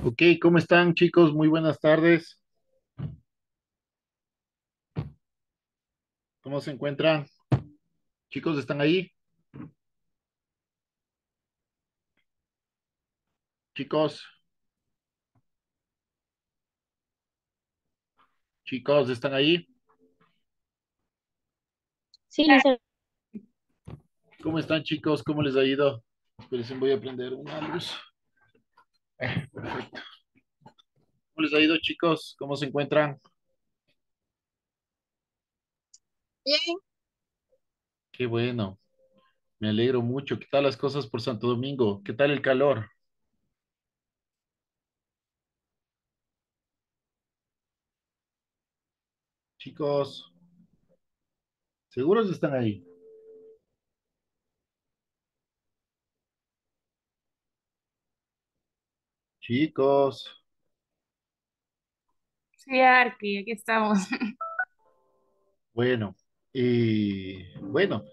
Ok, ¿cómo están chicos? Muy buenas tardes. ¿Cómo se encuentran? Chicos, ¿están ahí? Chicos, chicos, ¿están ahí? Sí, Lisa. ¿Cómo están chicos? ¿Cómo les ha ido? Esperen, voy a prender una luz. Perfecto. ¿Cómo les ha ido chicos? ¿Cómo se encuentran? Bien. Qué bueno, me alegro mucho. ¿Qué tal las cosas por Santo Domingo? ¿Qué tal el calor? Chicos, ¿seguros están ahí? Chicos, Sí, Arqui, aquí estamos. bueno, bueno,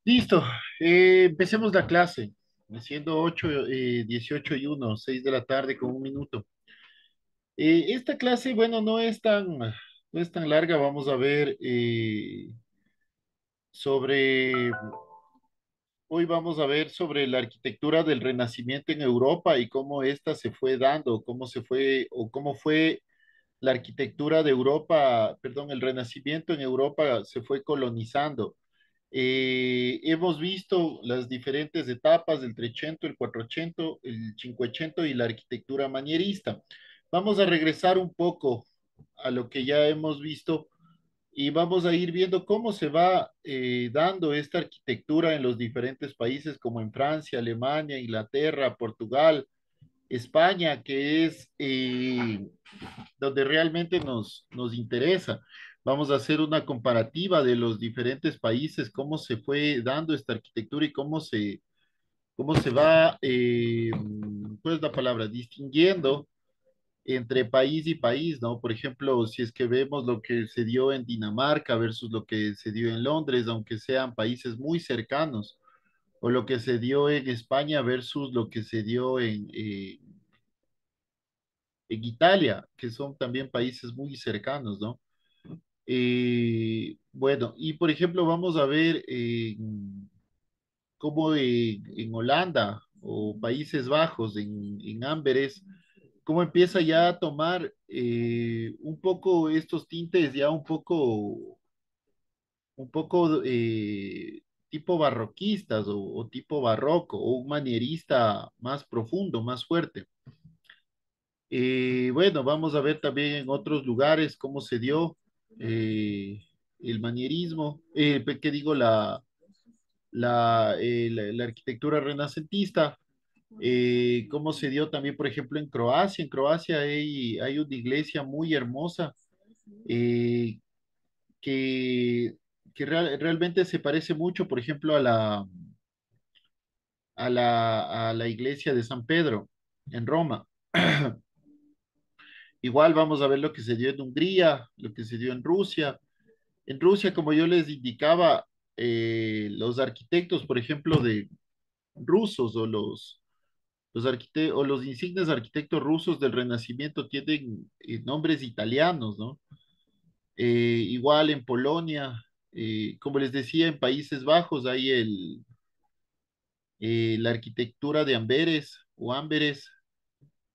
listo. Empecemos la clase. Siendo 8, 18 y 1, 6 de la tarde con un minuto. Esta clase, bueno, no es tan larga. Vamos a ver sobre, hoy vamos a ver sobre la arquitectura del Renacimiento en Europa y cómo ésta se fue dando, cómo se fue o cómo fue la arquitectura de Europa, perdón, el Renacimiento en Europa se fue colonizando. Hemos visto las diferentes etapas del Trecento, el Quattrocento, el Cinquecento y la arquitectura manierista. Vamos a regresar un poco a lo que ya hemos visto y vamos a ir viendo cómo se va dando esta arquitectura en los diferentes países como en Francia, Alemania, Inglaterra, Portugal, España, que es donde realmente nos interesa. Vamos a hacer una comparativa de los diferentes países, cómo se fue dando esta arquitectura y cómo se va, ¿cuál es la palabra? Distinguiendo entre país y país, ¿no? Por ejemplo, si es que vemos lo que se dio en Dinamarca versus lo que se dio en Londres, aunque sean países muy cercanos, o lo que se dio en España versus lo que se dio en Italia, que son también países muy cercanos, ¿no? Bueno, y por ejemplo, vamos a ver cómo en Holanda o Países Bajos, en Amberes, cómo empieza ya a tomar un poco estos tintes ya un poco tipo barroquistas o tipo barroco o un manierista más profundo, más fuerte. Bueno, vamos a ver también en otros lugares cómo se dio eh, el manierismo, ¿qué digo? La arquitectura renacentista, cómo se dio también, por ejemplo, en Croacia. En Croacia hay una iglesia muy hermosa eh, que, realmente se parece mucho, por ejemplo, a la iglesia de San Pedro en Roma. Igual vamos a ver lo que se dio en Hungría, lo que se dio en Rusia. En Rusia, como yo les indicaba, los arquitectos, por ejemplo, de rusos o los insignes arquitectos rusos del Renacimiento tienen nombres italianos, ¿no? Igual en Polonia, como les decía, en Países Bajos hay la arquitectura de Amberes o Amberes,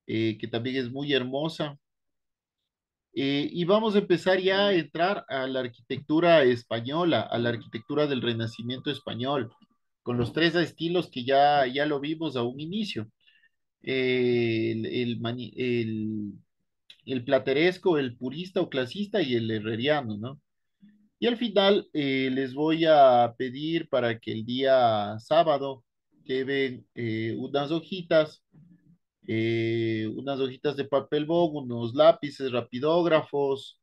que también es muy hermosa. Y vamos a empezar ya a entrar a la arquitectura española, a la arquitectura del Renacimiento español, con los tres estilos que ya lo vimos a un inicio. El plateresco, el purista o clasista y el herreriano, ¿no? Y al final les voy a pedir para que el día sábado lleven unas hojitas de papel bond, unos lápices, rapidógrafos,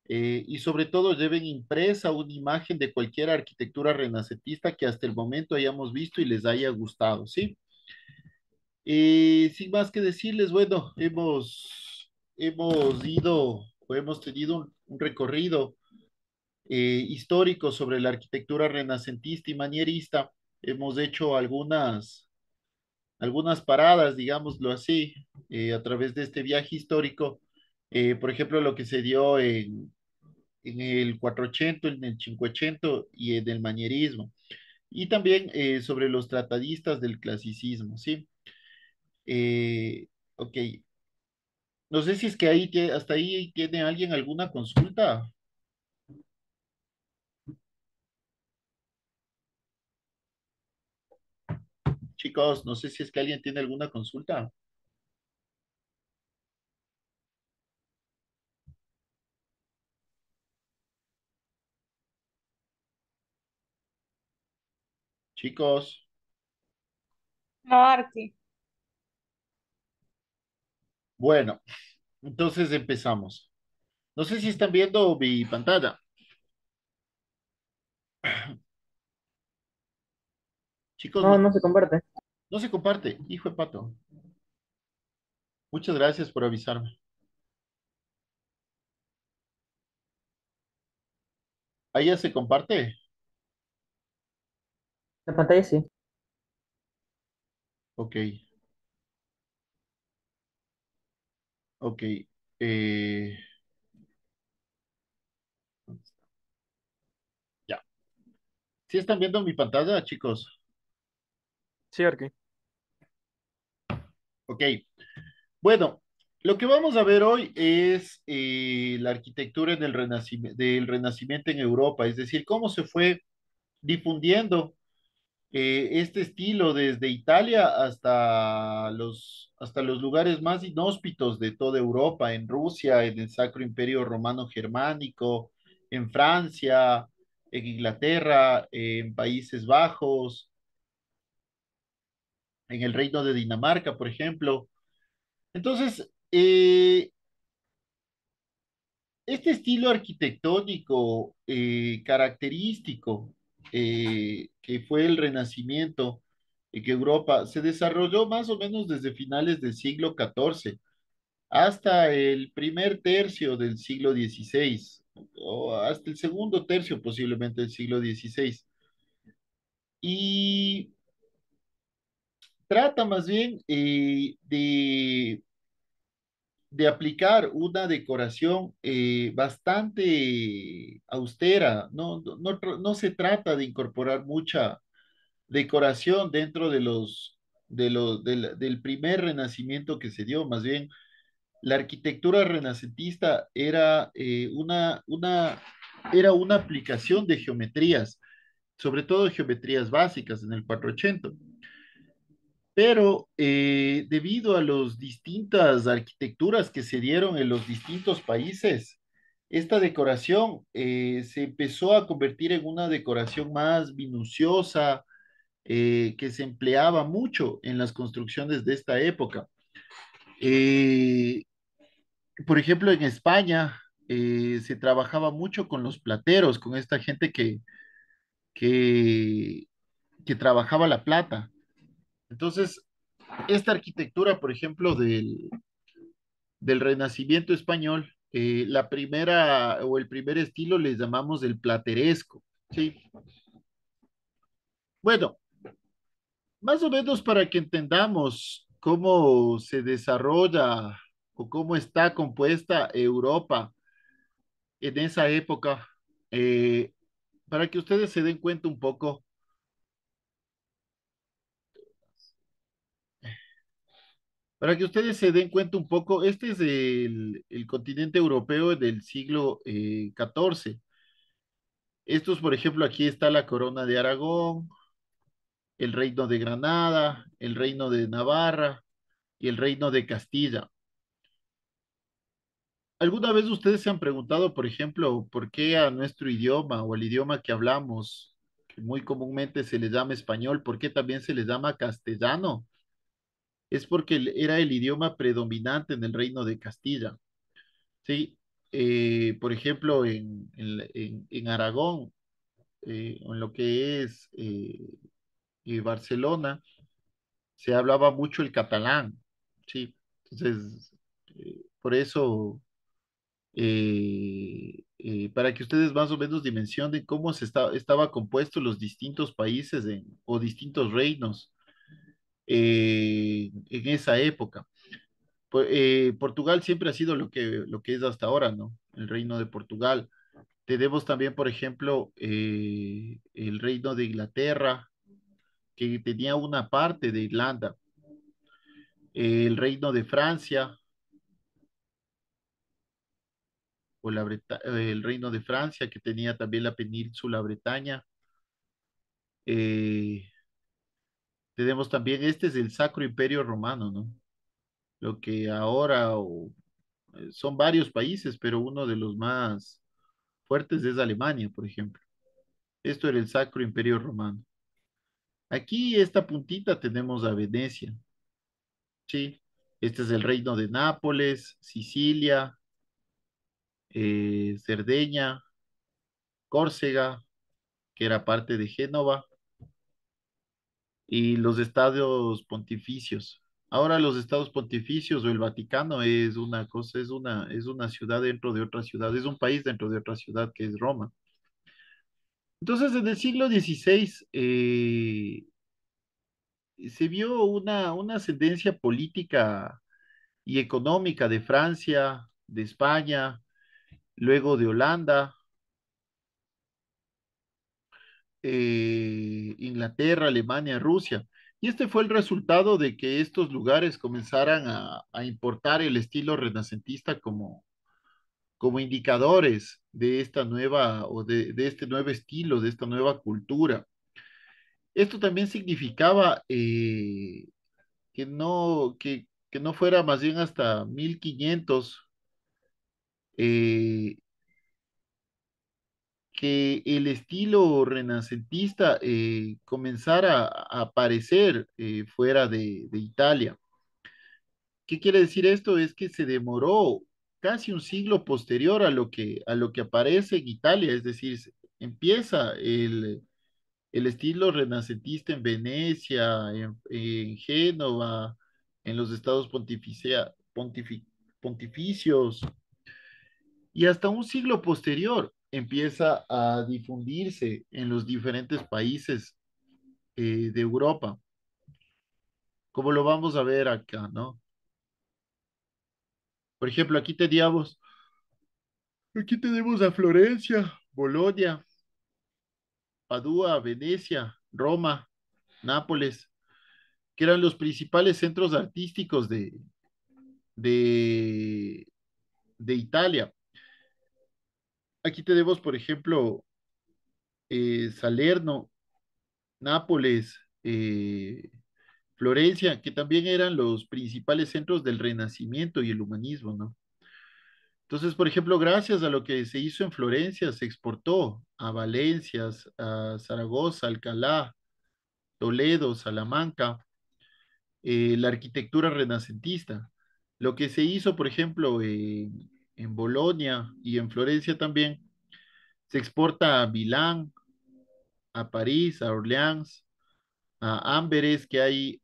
y sobre todo deben impresa una imagen de cualquier arquitectura renacentista que hasta el momento hayamos visto y les haya gustado, ¿sí? Sin más que decirles, bueno, hemos ido o hemos tenido un recorrido histórico sobre la arquitectura renacentista y manierista. Hemos hecho algunas paradas, digámoslo así, a través de este viaje histórico. Por ejemplo, lo que se dio en el 480, en el 580 y en el manierismo. Y también sobre los tratadistas del clasicismo, ¿sí? Eh, ok, no sé si es que hasta ahí tiene alguien alguna consulta. Chicos, no sé si es que alguien tiene alguna consulta. Chicos, No, Arqui. bueno, entonces empezamos. No sé si están viendo mi pantalla. Chicos, No, no se comparte. no se comparte, hijo de pato. Muchas gracias por avisarme. ¿Ahí ya se comparte? La pantalla sí. Ok, ok. eh, ya. ¿Sí están viendo mi pantalla, chicos? Sí, Arqui. Ok. Bueno, lo que vamos a ver hoy es la arquitectura en el del Renacimiento en Europa, es decir, cómo se fue difundiendo este estilo desde Italia hasta los lugares más inhóspitos de toda Europa, en Rusia, en el Sacro Imperio Romano Germánico, en Francia, en Inglaterra, en Países Bajos, en el Reino de Dinamarca, por ejemplo. Entonces, este estilo arquitectónico característico que fue el Renacimiento y que Europa se desarrolló más o menos desde finales del siglo XIV hasta el primer tercio del siglo XVI o hasta el segundo tercio posiblemente del siglo XVI. Y trata más bien de aplicar una decoración bastante austera. No se trata de incorporar mucha decoración dentro del primer renacimiento que se dio. Más bien, la arquitectura renacentista era una aplicación de geometrías, sobre todo geometrías básicas en el 480. Pero debido a las distintas arquitecturas que se dieron en los distintos países, esta decoración se empezó a convertir en una decoración más minuciosa, que se empleaba mucho en las construcciones de esta época. Eh, por ejemplo, en España se trabajaba mucho con los plateros, con esta gente que, que trabajaba la plata. Entonces, esta arquitectura, por ejemplo, del Renacimiento español, la primera o el primer estilo les llamamos el plateresco, ¿sí? Bueno, más o menos para que entendamos cómo se desarrolla o cómo está compuesta Europa en esa época, eh, para que ustedes se den cuenta un poco, para que ustedes se den cuenta un poco, este es el continente europeo del siglo XIV. Estos, por ejemplo, aquí está la corona de Aragón, el reino de Granada, el reino de Navarra y el reino de Castilla. ¿Alguna vez ustedes se han preguntado, por ejemplo, por qué a nuestro idioma o al idioma que hablamos, que muy comúnmente se le llama español, por qué también se le llama castellano? Es porque era el idioma predominante en el reino de Castilla. Sí, por ejemplo, en Aragón, o en lo que es Barcelona, se hablaba mucho el catalán, sí. Entonces, por eso, para que ustedes más o menos dimensionen cómo estaba compuesto los distintos países o distintos reinos en esa época. Portugal siempre ha sido lo que es hasta ahora, ¿no? El reino de Portugal. Tenemos también, por ejemplo, el reino de Inglaterra, que tenía una parte de Irlanda, el reino de Francia, el reino de Francia, que tenía también la península Bretaña. Eh, tenemos también, este es el Sacro Imperio Romano, ¿no? Lo que ahora son varios países, pero uno de los más fuertes es Alemania, por ejemplo. Esto era el Sacro Imperio Romano. Aquí, esta puntita, tenemos a Venecia, ¿sí? Este es el reino de Nápoles, Sicilia, Cerdeña, Córcega, que era parte de Génova, y los estados pontificios. Ahora los estados pontificios o el Vaticano es una cosa, es una ciudad dentro de otra ciudad, es un país dentro de otra ciudad que es Roma. Entonces, en el siglo XVI se vio una ascendencia política y económica de Francia, de España, luego de Holanda, Inglaterra, Alemania, Rusia. Y este fue el resultado de que estos lugares comenzaran a importar el estilo renacentista como indicadores de esta nueva o de este nuevo estilo, de esta nueva cultura. Esto también significaba que no fuera más bien hasta 1500 eh, que el estilo renacentista comenzara a aparecer fuera de Italia. ¿Qué quiere decir esto? Es que se demoró casi un siglo posterior a lo que aparece en Italia, es decir, empieza el estilo renacentista en Venecia, en Génova, en los estados pontificios, y hasta un siglo posterior empieza a difundirse en los diferentes países de Europa, como lo vamos a ver acá, ¿no? Por ejemplo, aquí tenemos a Florencia, Bolonia, Padua, Venecia, Roma, Nápoles, que eran los principales centros artísticos de, de Italia. Aquí tenemos, por ejemplo, Salerno, Nápoles, Florencia, que también eran los principales centros del Renacimiento y el humanismo, ¿no? Entonces, por ejemplo, gracias a lo que se hizo en Florencia, se exportó a Valencia, a Zaragoza, Alcalá, Toledo, Salamanca, la arquitectura renacentista. Lo que se hizo, por ejemplo, en Bolonia y en Florencia también, se exporta a Milán, a París, a Orleans, a Amberes, que hay,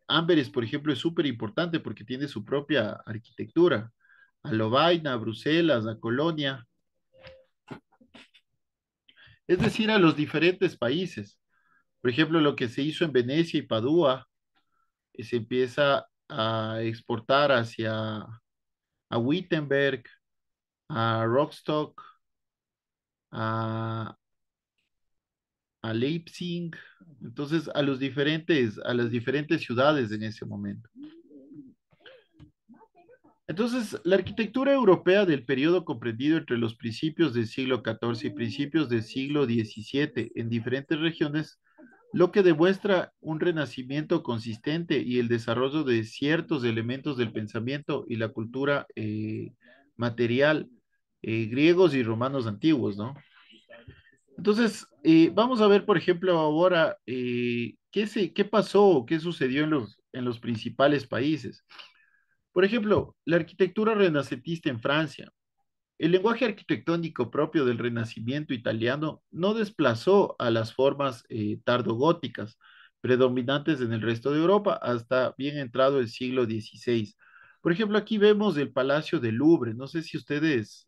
Amberes, por ejemplo, es súper importante porque tiene su propia arquitectura, a Lovaina, a Bruselas, a Colonia, es decir, a los diferentes países. Por ejemplo, lo que se hizo en Venecia y Padua, se empieza a exportar hacia a Wittenberg, a Rostock, a, a Leipzig, entonces a las diferentes ciudades en ese momento. Entonces, la arquitectura europea del periodo comprendido entre los principios del siglo XIV y principios del siglo XVII en diferentes regiones, lo que demuestra un renacimiento consistente y el desarrollo de ciertos elementos del pensamiento y la cultura material griegos y romanos antiguos, ¿no? Entonces, vamos a ver, por ejemplo, ahora qué pasó, qué sucedió en los principales países. Por ejemplo, la arquitectura renacentista en Francia. El lenguaje arquitectónico propio del Renacimiento italiano no desplazó a las formas tardogóticas predominantes en el resto de Europa hasta bien entrado el siglo XVI. Por ejemplo, aquí vemos el Palacio del Louvre. No sé si ustedes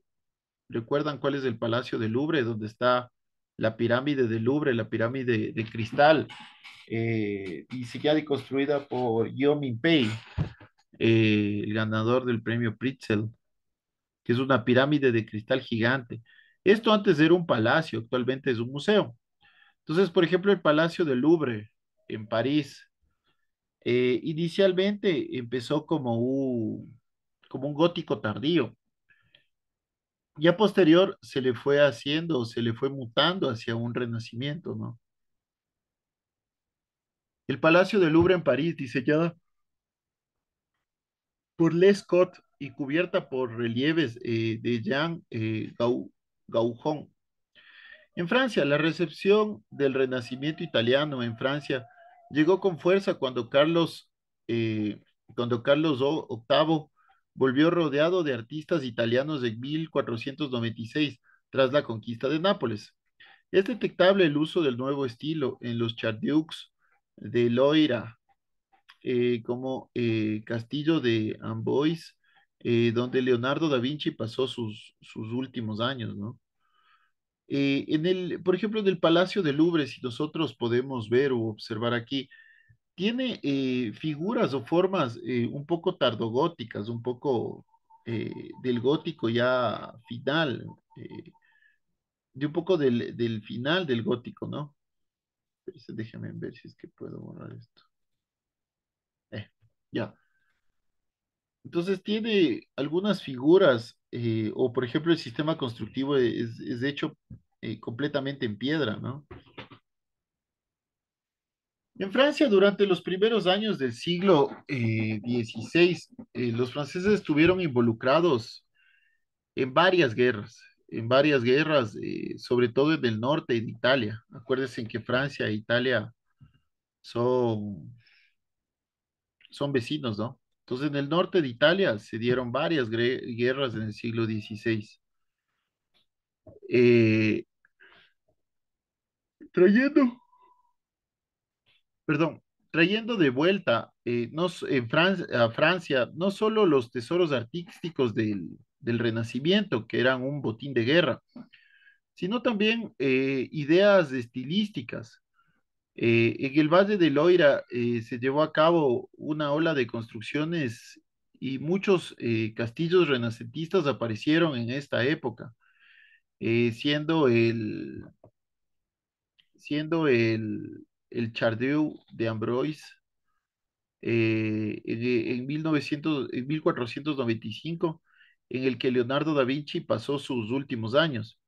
recuerdan cuál es el Palacio del Louvre, donde está. la pirámide del Louvre, la pirámide de cristal, diseñada y construida por Yo Min-pei, el ganador del premio Pritzl, que es una pirámide de cristal gigante. Esto antes era un palacio, actualmente es un museo. Entonces, por ejemplo, el Palacio del Louvre en París, inicialmente empezó como un gótico tardío. Ya posterior se le fue haciendo, se le fue mutando hacia un renacimiento, ¿no? El Palacio del Louvre en París, diseñada por Lescott y cubierta por relieves de Jean Gaujon. En Francia, la recepción del Renacimiento italiano en Francia llegó con fuerza cuando Carlos VIII volvió rodeado de artistas italianos en 1496 tras la conquista de Nápoles. Es detectable el uso del nuevo estilo en los Chardiux de Loira, como Castillo de Amboise, donde Leonardo da Vinci pasó sus últimos años, ¿no? Por ejemplo, en el Palacio del Louvre, si nosotros podemos ver o observar aquí, tiene figuras o formas un poco tardogóticas, un poco del gótico ya final, de un poco del final del gótico, ¿no? Déjame ver si es que puedo borrar esto. Ya. Entonces tiene algunas figuras, o por ejemplo el sistema constructivo es hecho completamente en piedra, ¿no? En Francia, durante los primeros años del siglo XVI, los franceses estuvieron involucrados en varias guerras, sobre todo en el norte de Italia. Acuérdense que Francia e Italia son, son vecinos, ¿no? Entonces, en el norte de Italia se dieron varias guerras en el siglo XVI. Eh, trayendo, perdón, trayendo de vuelta a Francia no solo los tesoros artísticos del Renacimiento, que eran un botín de guerra, sino también ideas estilísticas. En el Valle de Loira se llevó a cabo una ola de construcciones y muchos castillos renacentistas aparecieron en esta época, eh, siendo el, siendo el Chardieu de Ambroise en 1495, en el que Leonardo da Vinci pasó sus últimos años.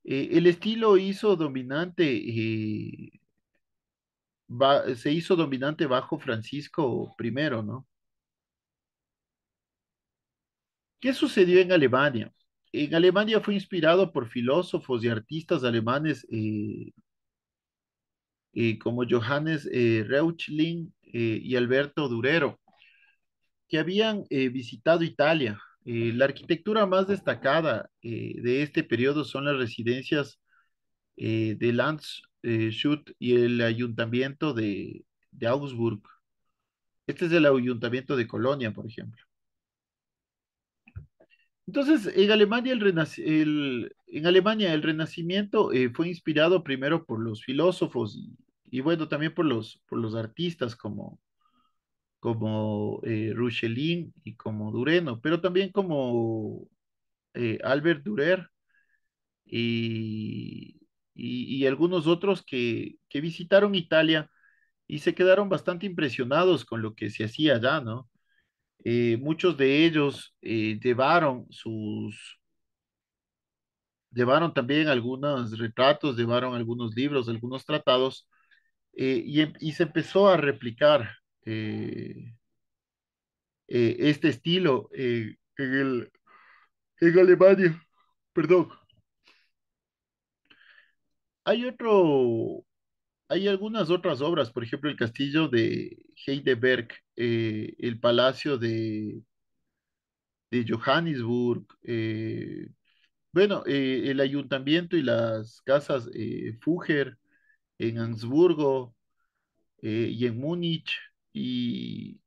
El estilo se hizo dominante bajo Francisco I, ¿no? ¿Qué sucedió en Alemania? En Alemania fue inspirado por filósofos y artistas alemanes como Johannes Reuchlin y Alberto Durero, que habían visitado Italia. La arquitectura más destacada de este periodo son las residencias de Landshut y el ayuntamiento de Augsburg. Este es el ayuntamiento de Colonia, por ejemplo. Entonces, en Alemania el Renacimiento fue inspirado primero por los filósofos y bueno, también por los artistas como Ruchelin y como Dureno, pero también como Albert Dürer y, y algunos otros que visitaron Italia y se quedaron bastante impresionados con lo que se hacía allá, ¿no? Muchos de ellos llevaron también algunos retratos, llevaron algunos libros, algunos tratados, y se empezó a replicar eh, este estilo en Alemania. Perdón. Hay otro, hay algunas otras obras, por ejemplo, el castillo de Heidelberg, el palacio de Johannesburg, bueno, el ayuntamiento y las casas Fugger en Ansburgo y en Múnich, y,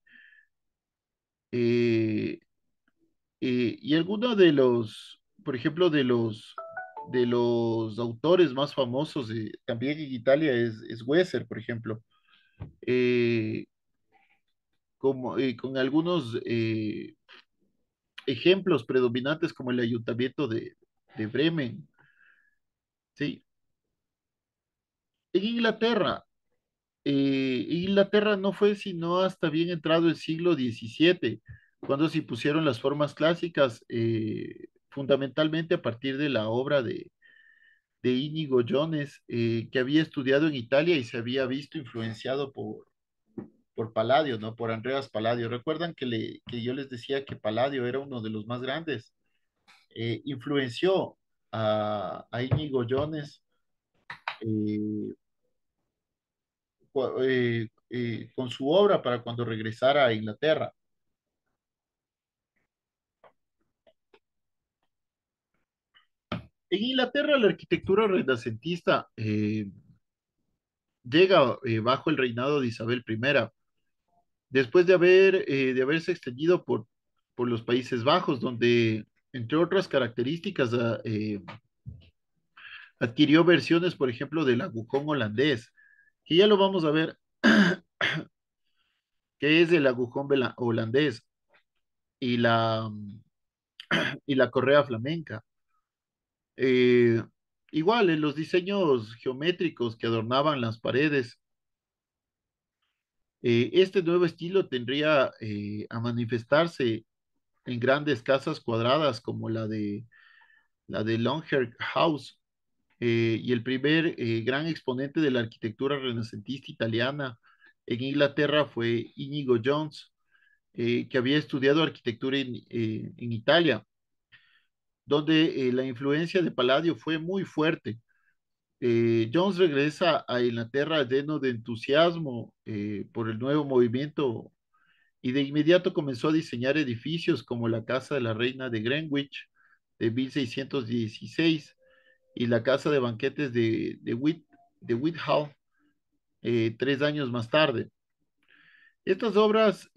y algunos por ejemplo, de los autores más famosos también en Italia es Wesser, por ejemplo. Eh, con algunos ejemplos predominantes como el ayuntamiento de Bremen. Sí. En Inglaterra, Inglaterra no fue sino hasta bien entrado el siglo XVII, cuando se impusieron las formas clásicas, fundamentalmente a partir de la obra de Íñigo Jones, que había estudiado en Italia y se había visto influenciado por Palladio, ¿no? Por Andreas Palladio. ¿Recuerdan que yo les decía que Palladio era uno de los más grandes? Influenció a Íñigo Jones eh, con su obra para cuando regresara a Inglaterra. En Inglaterra, la arquitectura renacentista llega bajo el reinado de Isabel I, después de haberse extendido por los Países Bajos, donde, entre otras características, adquirió versiones, por ejemplo, del agujón holandés, que ya lo vamos a ver, que es el agujón holandés y y la correa flamenca. Eh, Igual, en los diseños geométricos que adornaban las paredes, este nuevo estilo tendría a manifestarse en grandes casas cuadradas como la de Longchamp House, y el primer gran exponente de la arquitectura renacentista italiana en Inglaterra fue Íñigo Jones, que había estudiado arquitectura en Italia, donde la influencia de Palladio fue muy fuerte. Jones regresa a Inglaterra lleno de entusiasmo por el nuevo movimiento y de inmediato comenzó a diseñar edificios como la Casa de la Reina de Greenwich de 1616 y la Casa de Banquetes de Whitehall 3 años más tarde. Estas obras,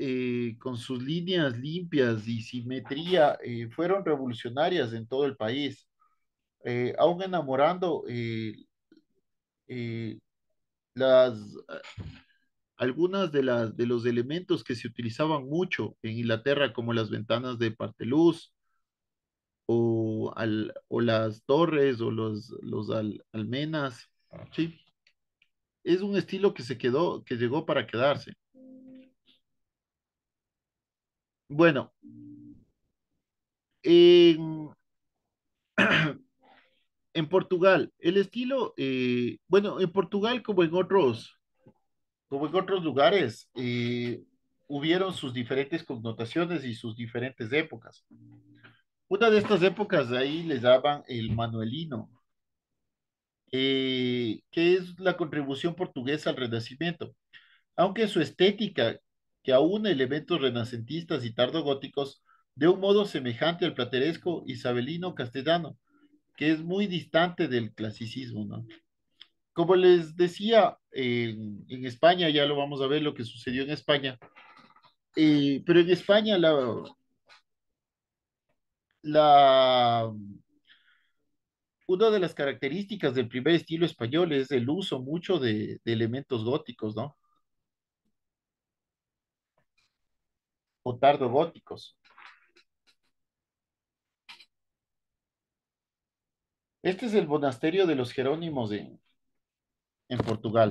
con sus líneas limpias y simetría, fueron revolucionarias en todo el país, aún enamorando eh, las, algunas de los elementos que se utilizaban mucho en Inglaterra, como las ventanas de parteluz o las torres o almenas. Sí, es un estilo que se quedó, que llegó para quedarse. Bueno, en, en Portugal, el estilo, bueno, en Portugal como en otros lugares, hubieron sus diferentes connotaciones y sus diferentes épocas. Una de estas épocas de ahí les llaman el manuelino, que es la contribución portuguesa al Renacimiento, aunque su estética, que aúna elementos renacentistas y tardogóticos, de un modo semejante al plateresco isabelino castellano, que es muy distante del clasicismo, ¿no? Como les decía, en España, ya lo vamos a ver lo que sucedió en España, pero en España la, una de las características del primer estilo español es el uso mucho de elementos góticos, ¿no? O tardogóticos. Este es el monasterio de los Jerónimos en Portugal.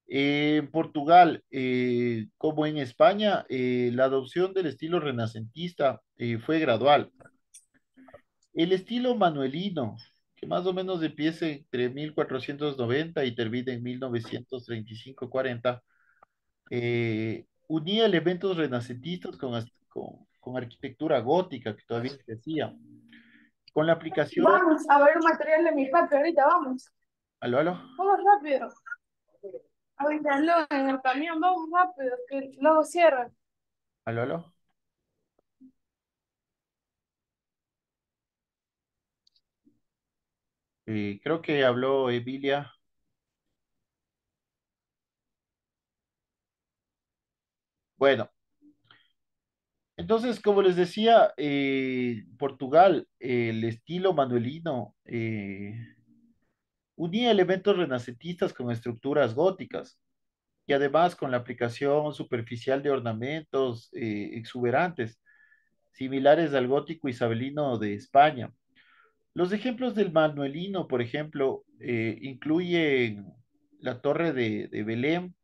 En Portugal, como en España, la adopción del estilo renacentista fue gradual. El estilo manuelino, que más o menos empieza entre 1490 y termina en 1935-40, unía elementos renacentistas con arquitectura gótica que todavía se hacía, con la aplicación. Vamos a ver un material de mi patio ahorita, vamos. Aló, aló, Vamos rápido. Ahorita no, en el camión, vamos rápido, que luego cierran. aló, aló. Creo que habló Emilia. Bueno, Entonces, como les decía, Portugal, el estilo manuelino unía elementos renacentistas con estructuras góticas y además con la aplicación superficial de ornamentos exuberantes, similares al gótico isabelino de España. Los ejemplos del manuelino, por ejemplo, incluyen la Torre de Belém,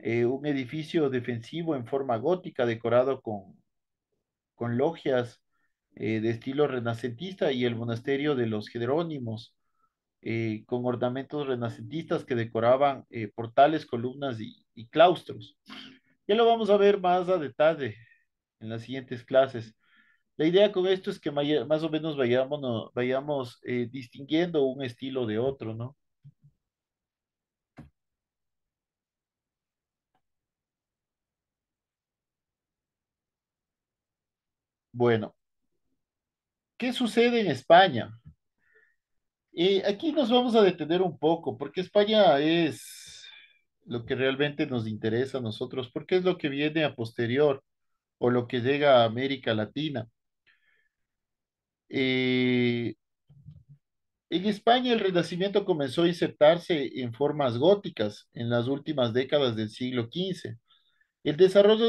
un edificio defensivo en forma gótica decorado con logias de estilo renacentista y el monasterio de los Jerónimos, con ornamentos renacentistas que decoraban portales, columnas y claustros. Ya lo vamos a ver más a detalle en las siguientes clases. La idea con esto es que más o menos vayamos distinguiendo un estilo de otro, ¿no? Bueno, ¿qué sucede en España? Aquí nos vamos a detener un poco, porque España es lo que realmente nos interesa a nosotros, porque es lo que viene a posterior o lo que llega a América Latina. Eh, en España el Renacimiento comenzó a insertarse en formas góticas en las últimas décadas del siglo XV. El desarrollo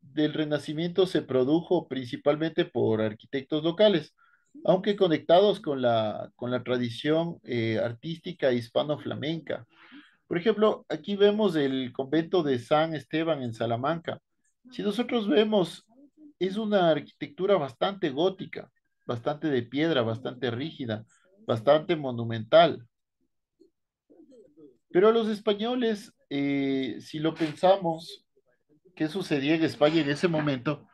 del Renacimiento se produjo principalmente por arquitectos locales, aunque conectados con la tradición artística hispano-flamenca. Por ejemplo, aquí vemos el convento de San Esteban en Salamanca. Si nosotros vemos, es una arquitectura bastante gótica, bastante de piedra, bastante rígida, bastante monumental. Pero los españoles, si lo pensamos, ¿qué sucedía en España en ese momento?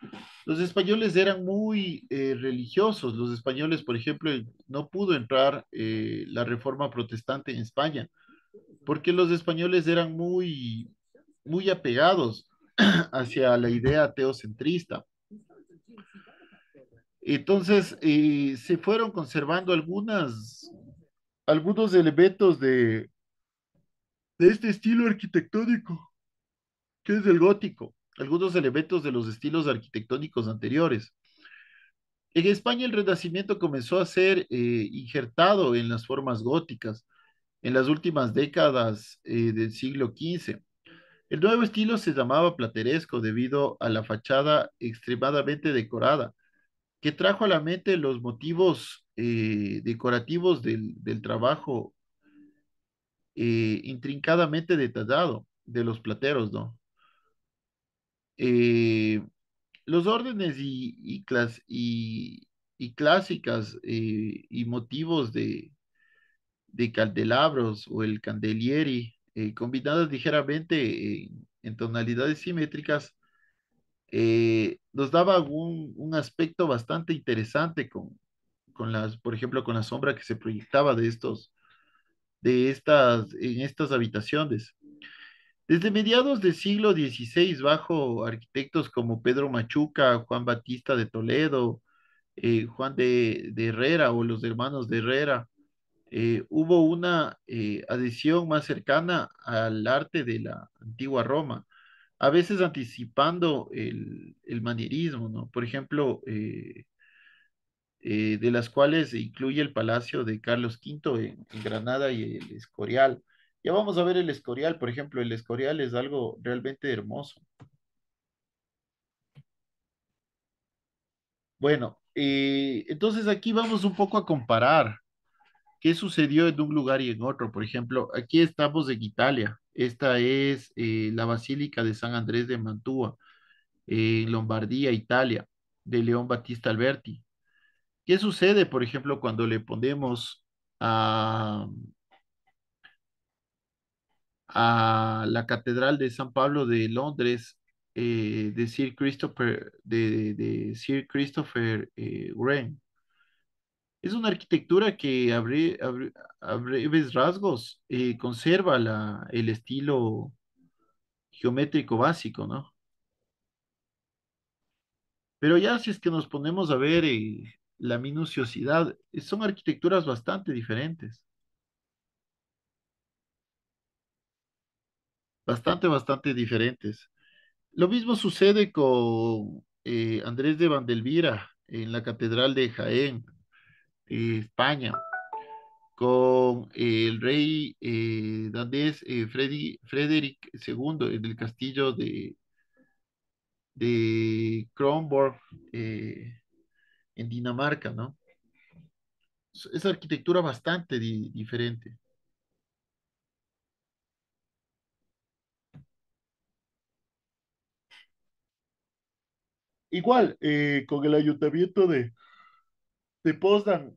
Los españoles eran muy religiosos. Los españoles, por ejemplo, no pudo entrar la reforma protestante en España, porque los españoles eran muy apegados hacia la idea teocentrista. Entonces, se fueron conservando algunos elementos de este estilo arquitectónico, que es el gótico, algunos elementos de los estilos arquitectónicos anteriores. En España el Renacimiento comenzó a ser injertado en las formas góticas en las últimas décadas del siglo XV. El nuevo estilo se llamaba plateresco debido a la fachada extremadamente decorada, que trajo a la mente los motivos decorativos del trabajo intrincadamente detallado de los plateros, ¿no? Eh, los órdenes y clásicas y motivos de candelabros o el candelieri, combinadas ligeramente en tonalidades simétricas, nos daba un aspecto bastante interesante por ejemplo, con la sombra que se proyectaba en estas habitaciones. Desde mediados del siglo XVI, bajo arquitectos como Pedro Machuca, Juan Batista de Toledo, Juan de Herrera o los hermanos de Herrera, hubo una adhesión más cercana al arte de la antigua Roma, a veces anticipando el manierismo, ¿no? Por ejemplo, de las cuales incluye el Palacio de Carlos V en Granada y el Escorial. Ya vamos a ver el Escorial, por ejemplo, el Escorial es algo realmente hermoso. Bueno, entonces aquí vamos un poco a comparar qué sucedió en un lugar y en otro. Por ejemplo, aquí estamos en Italia. Esta es la Basílica de San Andrés de Mantua, en Lombardía, Italia, de León Battista Alberti. ¿Qué sucede, por ejemplo, cuando le ponemos a, a la Catedral de San Pablo de Londres de Sir Christopher Wren? Es una arquitectura que a breves rasgos conserva el estilo geométrico básico, ¿no? Pero ya si es que nos ponemos a ver la minuciosidad, son arquitecturas bastante diferentes. Lo mismo sucede Andrés de Vandelvira en la Catedral de Jaén, España, con el rey danés Frederick II en el castillo de Kronborg en Dinamarca, ¿no? Es arquitectura bastante diferente. Igual, con el ayuntamiento de Poznań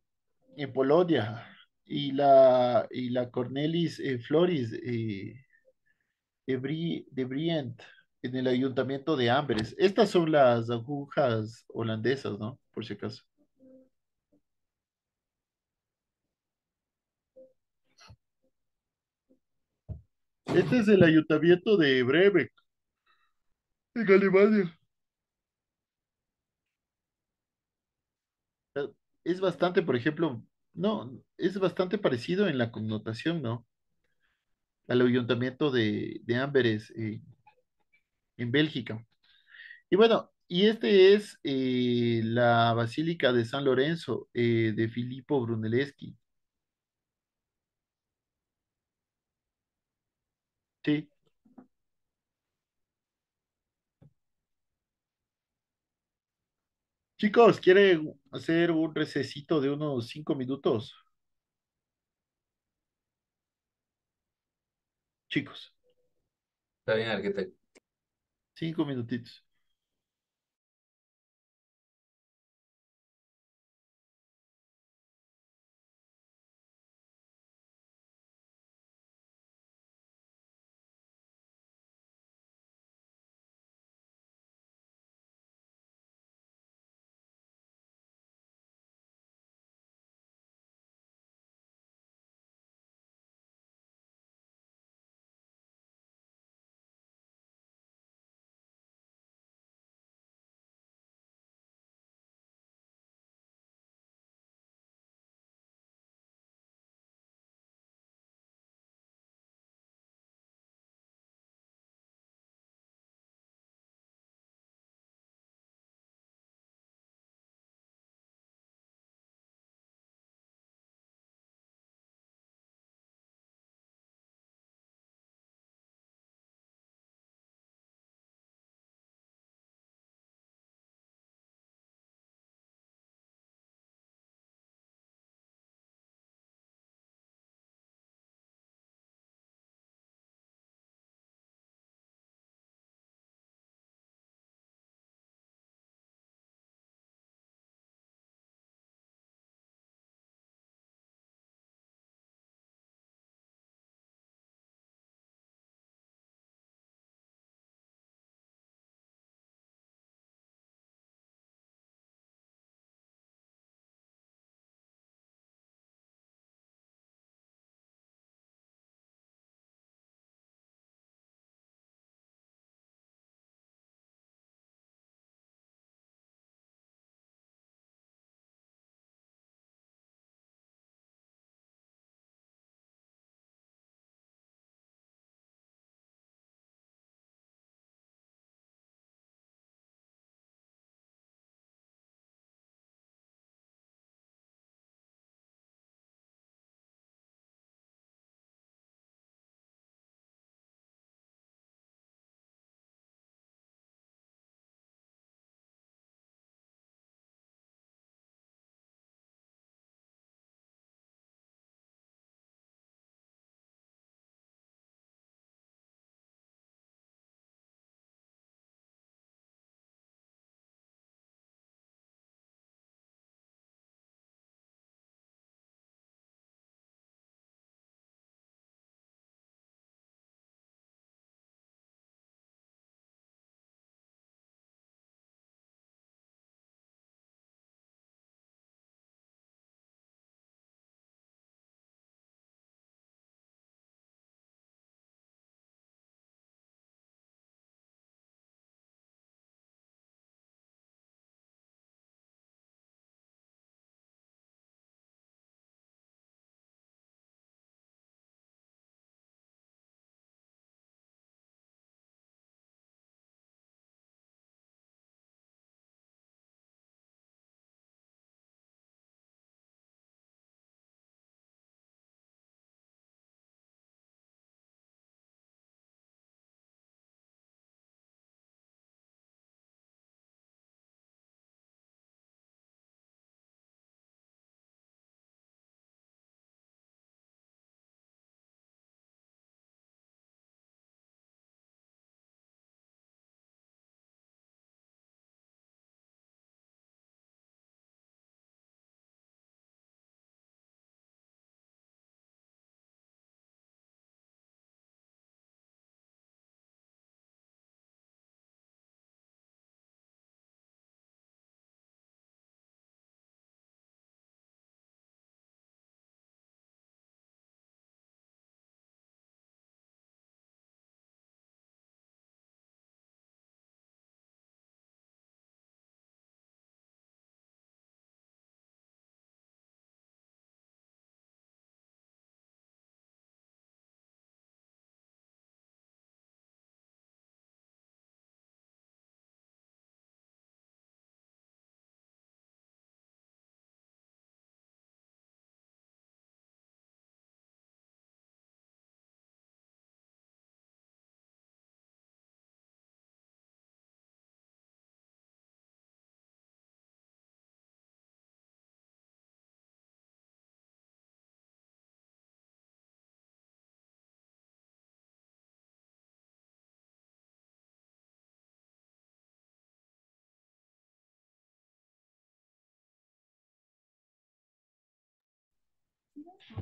en Polonia y la Cornelis Floris de Brient en el ayuntamiento de Amberes. Estas son las agujas holandesas, ¿no? Por si acaso. Este es el ayuntamiento de Bremen, en Alemania. Eh, Es bastante, por ejemplo, no, es bastante parecido en la connotación, ¿no? Al ayuntamiento de Amberes en Bélgica. Y bueno, y este es la Basílica de San Lorenzo de Filippo Brunelleschi. Sí. Chicos, ¿quieren hacer un recesito de unos 5 minutos? Chicos, Está bien, arquitecto. 5 minutitos.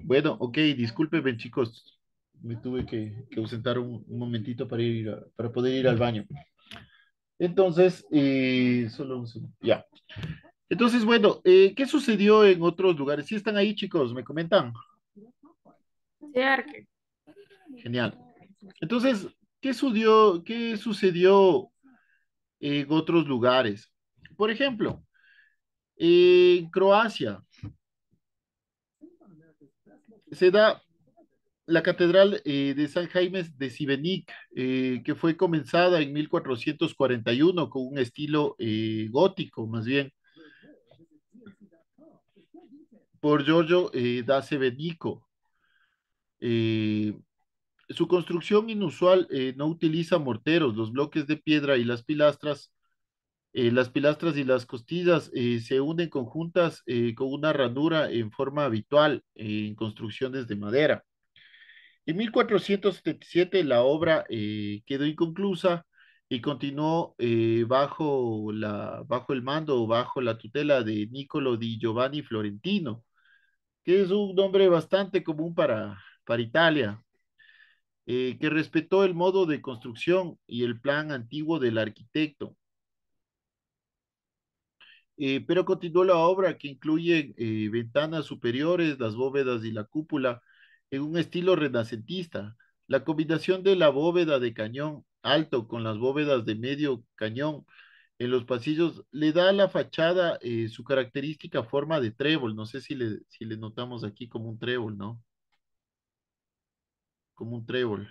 Bueno, ok, discúlpenme, chicos. Me tuve que ausentar un momentito para para poder ir al baño. Entonces, solo un segundo. Ya. Entonces, bueno, ¿qué sucedió en otros lugares? ¿Sí están ahí, chicos? ¿Me comentan? Sí, Arque. Genial. Entonces, qué sucedió en otros lugares? Por ejemplo, en Croacia se da la Catedral de San Jaime de Šibenik, que fue comenzada en 1441 con un estilo gótico, más bien, por Giorgio da Sebenico. Eh, Su construcción inusual no utiliza morteros, los bloques de piedra y las pilastras y las costillas se unen conjuntas con una ranura en forma habitual en construcciones de madera. En 1477 la obra quedó inconclusa y continuó bajo el mando o bajo la tutela de Niccolo di Giovanni Florentino, que es un nombre bastante común para Italia, que respetó el modo de construcción y el plan antiguo del arquitecto, pero continuó la obra que incluye ventanas superiores, las bóvedas y la cúpula en un estilo renacentista. La combinación de la bóveda de cañón alto con las bóvedas de medio cañón en los pasillos le da a la fachada su característica forma de trébol. No sé si le notamos aquí como un trébol, ¿no? Como un trébol.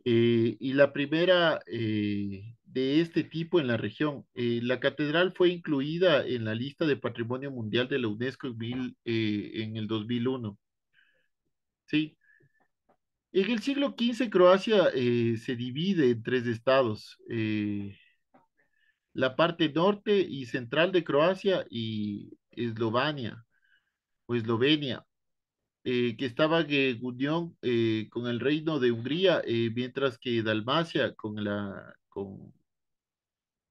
Y la primera de este tipo en la región. La catedral fue incluida en la lista de Patrimonio Mundial de la UNESCO en el 2001. Sí. En el siglo XV, Croacia se divide en tres estados. La parte norte y central de Croacia y Eslovenia, que estaba en unión con el reino de Hungría, mientras que Dalmacia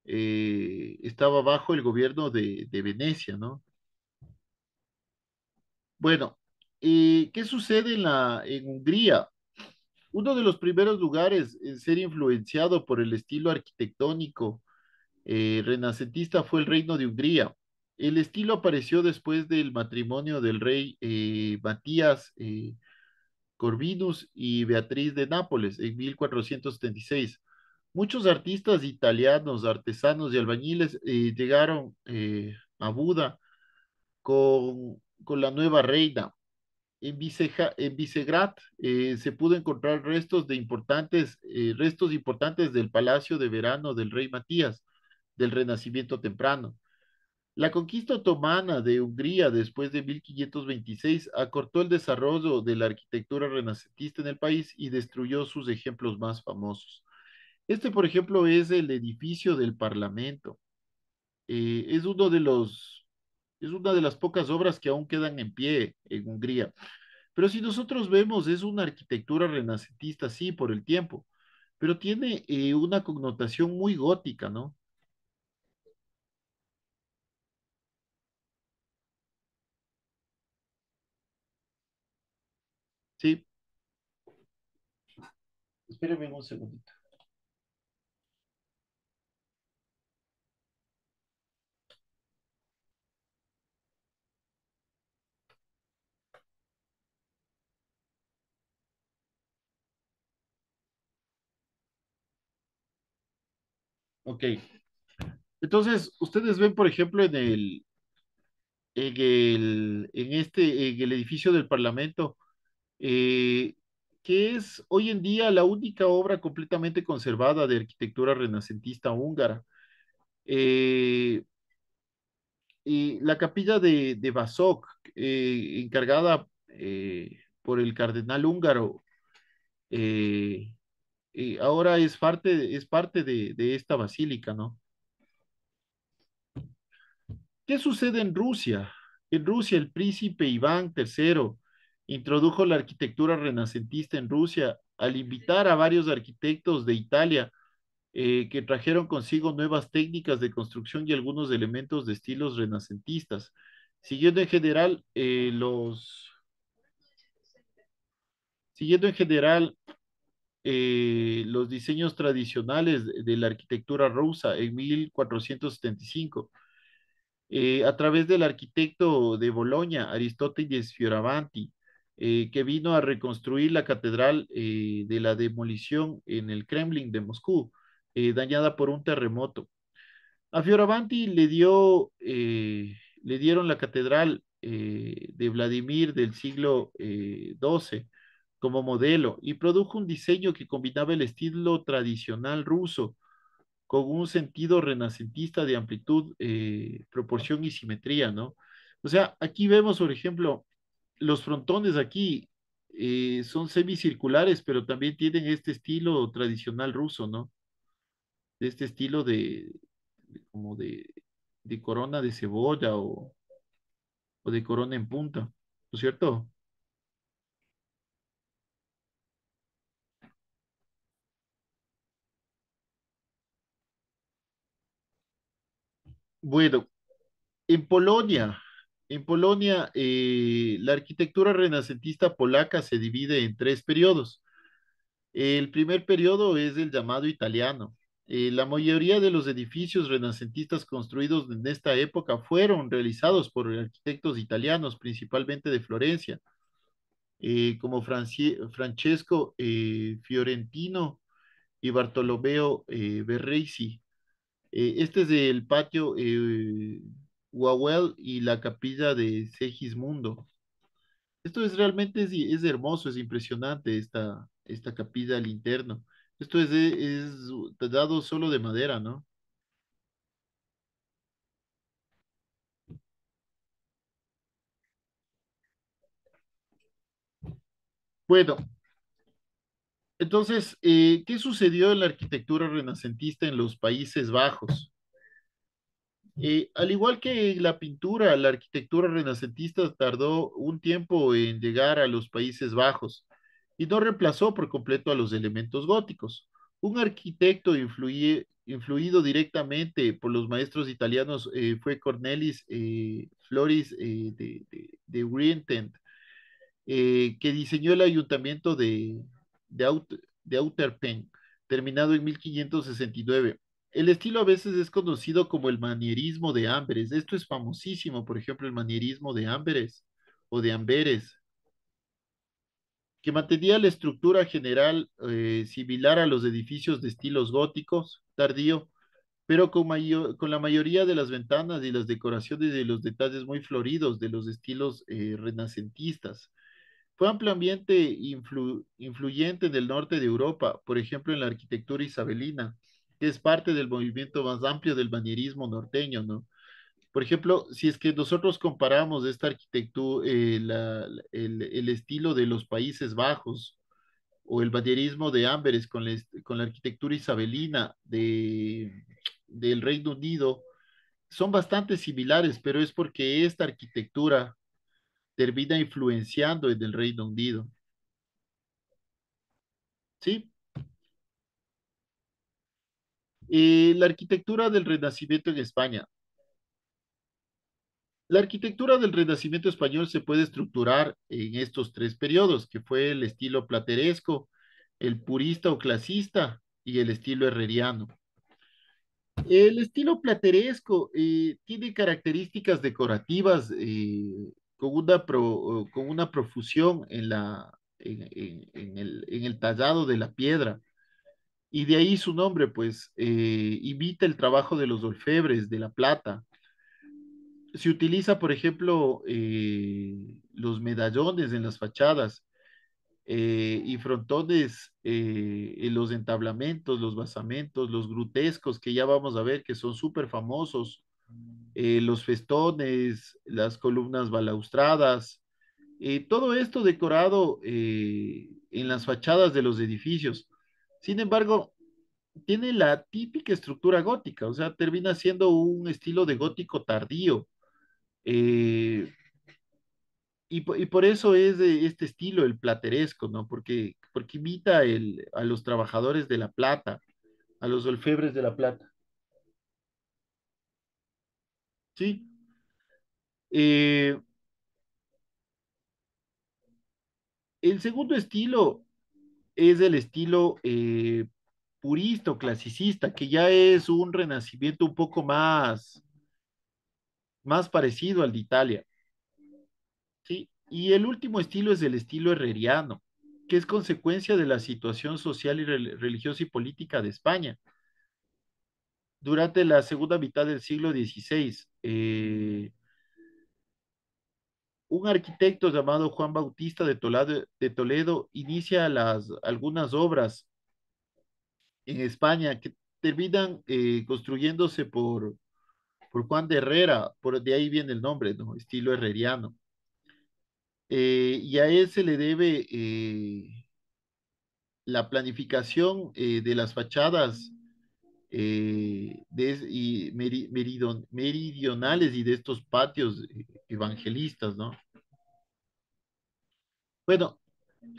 estaba bajo el gobierno de Venecia, ¿no? Bueno, ¿qué sucede en Hungría? Uno de los primeros lugares en ser influenciado por el estilo arquitectónico renacentista fue el Reino de Hungría. El estilo apareció después del matrimonio del rey Matías Corvinus y Beatriz de Nápoles en 1476. Muchos artistas italianos, artesanos y albañiles llegaron a Buda con la nueva reina. En Visegrad se pudo encontrar restos importantes del palacio de verano del rey Matías, del Renacimiento temprano. La conquista otomana de Hungría después de 1526 acortó el desarrollo de la arquitectura renacentista en el país y destruyó sus ejemplos más famosos. Este, por ejemplo, es el edificio del Parlamento. Es es una de las pocas obras que aún quedan en pie en Hungría. Pero si nosotros vemos, es una arquitectura renacentista, sí, por el tiempo, pero tiene una connotación muy gótica, ¿no? Sí, espérenme un segundito. Ok. Entonces, ustedes ven, por ejemplo, en el edificio del Parlamento, eh, que es hoy en día la única obra completamente conservada de arquitectura renacentista húngara. Eh, y la capilla de Basok, encargada por el cardenal húngaro, eh, ahora es parte de esta basílica, ¿no? ¿Qué sucede en Rusia? En Rusia, el príncipe Iván III introdujo la arquitectura renacentista en Rusia al invitar a varios arquitectos de Italia que trajeron consigo nuevas técnicas de construcción y algunos elementos de estilos renacentistas, siguiendo en general siguiendo en general los diseños tradicionales de la arquitectura rusa en 1475, a través del arquitecto de Bolonia, Aristóteles Fioravanti, que vino a reconstruir la catedral de la demolición en el Kremlin de Moscú, dañada por un terremoto. A Fioravanti le dieron la catedral de Vladimir del siglo XII como modelo y produjo un diseño que combinaba el estilo tradicional ruso con un sentido renacentista de amplitud, proporción y simetría, ¿no? O sea, aquí vemos, por ejemplo, los frontones aquí son semicirculares, pero también tienen este estilo tradicional ruso, ¿no? De este estilo como de corona de cebolla o de corona en punta, ¿no es cierto? Bueno, en Polonia, la arquitectura renacentista polaca se divide en tres periodos. El primer periodo es el llamado italiano. La mayoría de los edificios renacentistas construidos en esta época fueron realizados por arquitectos italianos, principalmente de Florencia, como Francesco Fiorentino y Bartolomeo Berresi. Este es el patio Wawel y la capilla de Segismundo. Esto es realmente es hermoso, es impresionante esta capilla al interno. Esto es tallado solo de madera, ¿no? Bueno, entonces, ¿qué sucedió en la arquitectura renacentista en los Países Bajos? Al igual que la pintura, la arquitectura renacentista tardó un tiempo en llegar a los Países Bajos y no reemplazó por completo a los elementos góticos. Un arquitecto influido directamente por los maestros italianos fue Cornelis Floris de Wientem, que diseñó el ayuntamiento de, de Outerpen, terminado en 1569. El estilo a veces es conocido como el manierismo de Amberes. Esto es famosísimo, por ejemplo, el manierismo de Amberes o de Amberes, que mantenía la estructura general similar a los edificios de estilos góticos tardío, pero con la mayoría de las ventanas y las decoraciones y los detalles muy floridos de los estilos renacentistas. Fue ampliamente influyente en el norte de Europa, por ejemplo, en la arquitectura isabelina, que es parte del movimiento más amplio del manierismo norteño, ¿no? Por ejemplo, si es que nosotros comparamos esta arquitectura, el estilo de los Países Bajos o el manierismo de Amberes con la arquitectura isabelina del Reino Unido, son bastante similares, pero es porque esta arquitectura termina influenciando en el Reino Unido. ¿Sí? La arquitectura del Renacimiento en España. La arquitectura del Renacimiento español se puede estructurar en estos tres periodos, que fue el estilo plateresco, el purista o clasista y el estilo herreriano. El estilo plateresco tiene características decorativas con una profusión en el tallado de la piedra. Y de ahí su nombre, pues, imita el trabajo de los orfebres de la plata. Se utiliza, por ejemplo, los medallones en las fachadas y frontones en los entablamentos, los basamentos, los grutescos, que ya vamos a ver que son súper famosos, los festones, las columnas balaustradas, todo esto decorado en las fachadas de los edificios. Sin embargo, tiene la típica estructura gótica, o sea, termina siendo un estilo de gótico tardío. eh, y por eso es de este estilo, el plateresco, ¿no? Porque imita a los trabajadores de la plata, a los orfebres de La Plata. ¿Sí? Eh, el segundo estilo es el estilo purista o clasicista, que ya es un renacimiento un poco más parecido al de Italia. ¿Sí? Y el último estilo es el estilo herreriano, que es consecuencia de la situación social y religiosa y política de España durante la segunda mitad del siglo XVI. Un arquitecto llamado Juan Bautista de Toledo inicia algunas obras en España que terminan construyéndose por Juan de Herrera, por de ahí viene el nombre, ¿no? Estilo herreriano. Y a él se le debe la planificación de las fachadas meridionales y de estos patios evangelistas, ¿no? Bueno,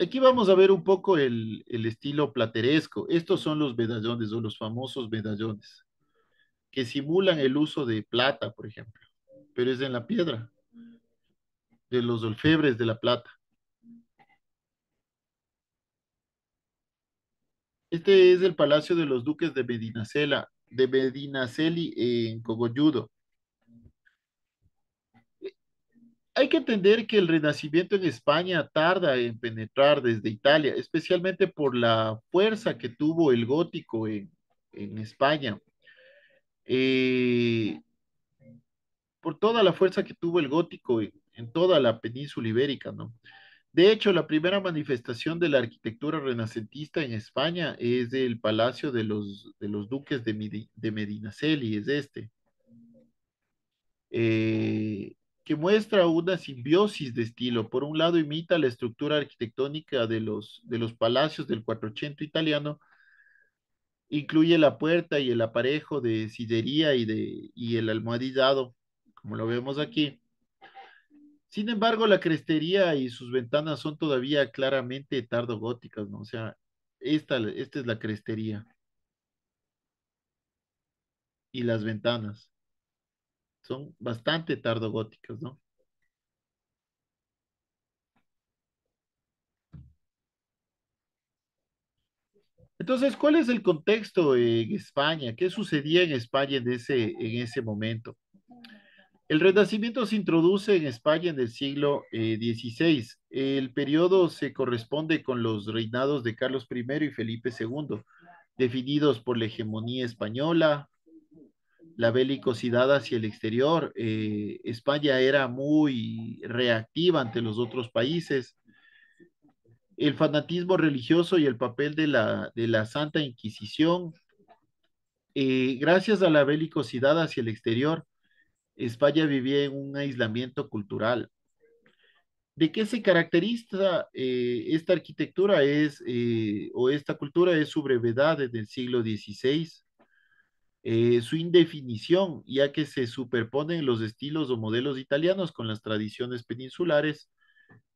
aquí vamos a ver un poco el estilo plateresco. Estos son los medallones o los famosos medallones que simulan el uso de plata, por ejemplo, pero es en la piedra, de los orfebres de la plata. Este es el Palacio de los Duques de Medinaceli en Cogolludo. Hay que entender que el Renacimiento en España tarda en penetrar desde Italia, especialmente por la fuerza que tuvo el gótico en España. Eh, por toda la fuerza que tuvo el gótico en toda la península ibérica, ¿no? De hecho, la primera manifestación de la arquitectura renacentista en España es el Palacio de los Duques de Medinaceli, es este, eh, que muestra una simbiosis de estilo. Por un lado, imita la estructura arquitectónica de los palacios del 480 italiano, incluye la puerta y el aparejo de sillería y el almohadillado, como lo vemos aquí. Sin embargo, la crestería y sus ventanas son todavía claramente tardogóticas, ¿no? O sea, esta es la crestería y las ventanas son bastante tardogóticas, ¿no? Entonces, ¿cuál es el contexto en España? ¿Qué sucedía en España en ese momento? El Renacimiento se introduce en España en el siglo XVI. El periodo se corresponde con los reinados de Carlos I y Felipe II, definidos por la hegemonía española, la belicosidad hacia el exterior. España era muy reactiva ante los otros países. El fanatismo religioso y el papel de la Santa Inquisición. Gracias a la belicosidad hacia el exterior, España vivía en un aislamiento cultural. ¿De qué se caracteriza esta arquitectura o esta cultura? Es su brevedad desde el siglo XVI, su indefinición, ya que se superponen los estilos o modelos italianos con las tradiciones peninsulares,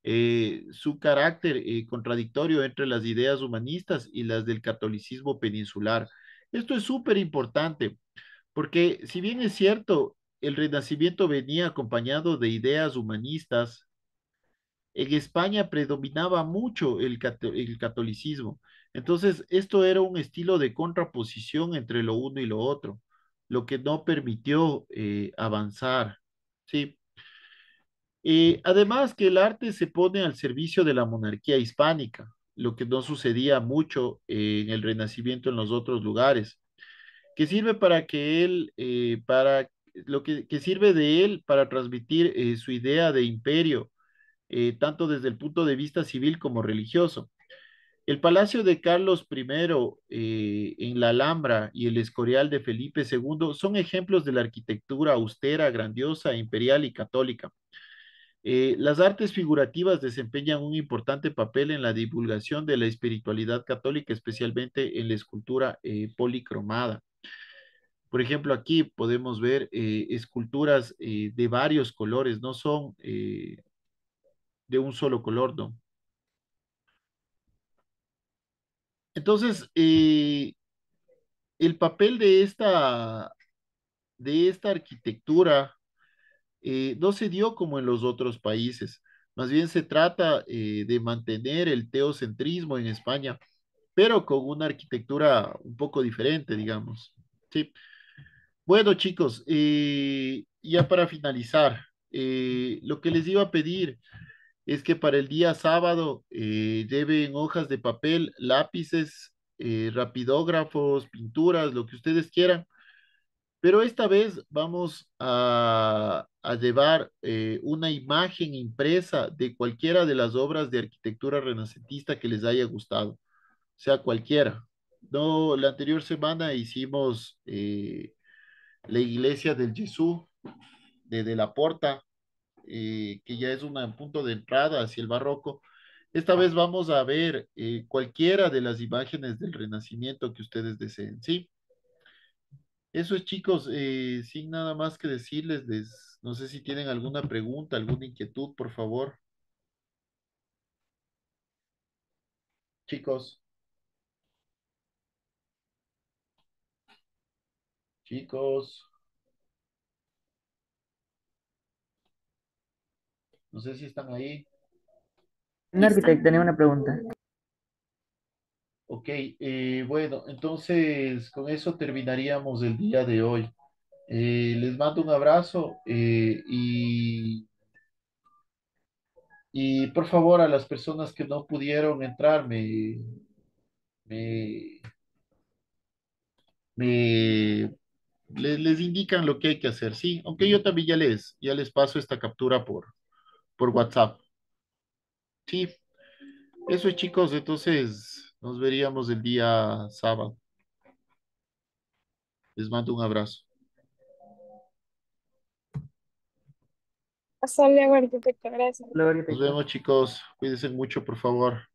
su carácter contradictorio entre las ideas humanistas y las del catolicismo peninsular. Esto es súper importante, porque si bien es cierto, el Renacimiento venía acompañado de ideas humanistas, en España predominaba mucho el catolicismo. Entonces, esto era un estilo de contraposición entre lo uno y lo otro, lo que no permitió avanzar. Sí. Además que el arte se pone al servicio de la monarquía hispánica, lo que no sucedía mucho en el Renacimiento en los otros lugares, que sirve para que él, para lo que sirve de él para transmitir su idea de imperio, tanto desde el punto de vista civil como religioso. El Palacio de Carlos I en la Alhambra y el Escorial de Felipe II son ejemplos de la arquitectura austera, grandiosa, imperial y católica. Las artes figurativas desempeñan un importante papel en la divulgación de la espiritualidad católica, especialmente en la escultura policromada. Por ejemplo, aquí podemos ver esculturas de varios colores, no son de un solo color, ¿no? Entonces, el papel de esta arquitectura no se dio como en los otros países. Más bien se trata de mantener el teocentrismo en España, pero con una arquitectura un poco diferente, digamos. Sí. Bueno, chicos, ya para finalizar, lo que les iba a pedir es que para el día sábado lleven hojas de papel, lápices, rapidógrafos, pinturas, lo que ustedes quieran, pero esta vez vamos a llevar una imagen impresa de cualquiera de las obras de arquitectura renacentista que les haya gustado, sea cualquiera. No, la anterior semana hicimos la iglesia del Jesús de la Porta, que ya es un punto de entrada hacia el barroco. Esta vez vamos a ver cualquiera de las imágenes del Renacimiento que ustedes deseen, ¿sí? Eso es, chicos, sin nada más que decirles, no sé si tienen alguna pregunta, alguna inquietud, por favor. Chicos, chicos, no sé si están ahí. Un arquitecto tenía una pregunta. Ok, bueno, entonces con eso terminaríamos el día de hoy. Les mando un abrazo y por favor a las personas que no pudieron entrar, me, me- les indican lo que hay que hacer, sí, aunque yo también ya les paso esta captura por WhatsApp. Sí, eso es, chicos, entonces nos veríamos el día sábado. Les mando un abrazo. Hasta luego, arquitecto. Gracias. Luego, Nos arquitecto. vemos, chicos. Cuídense mucho, por favor.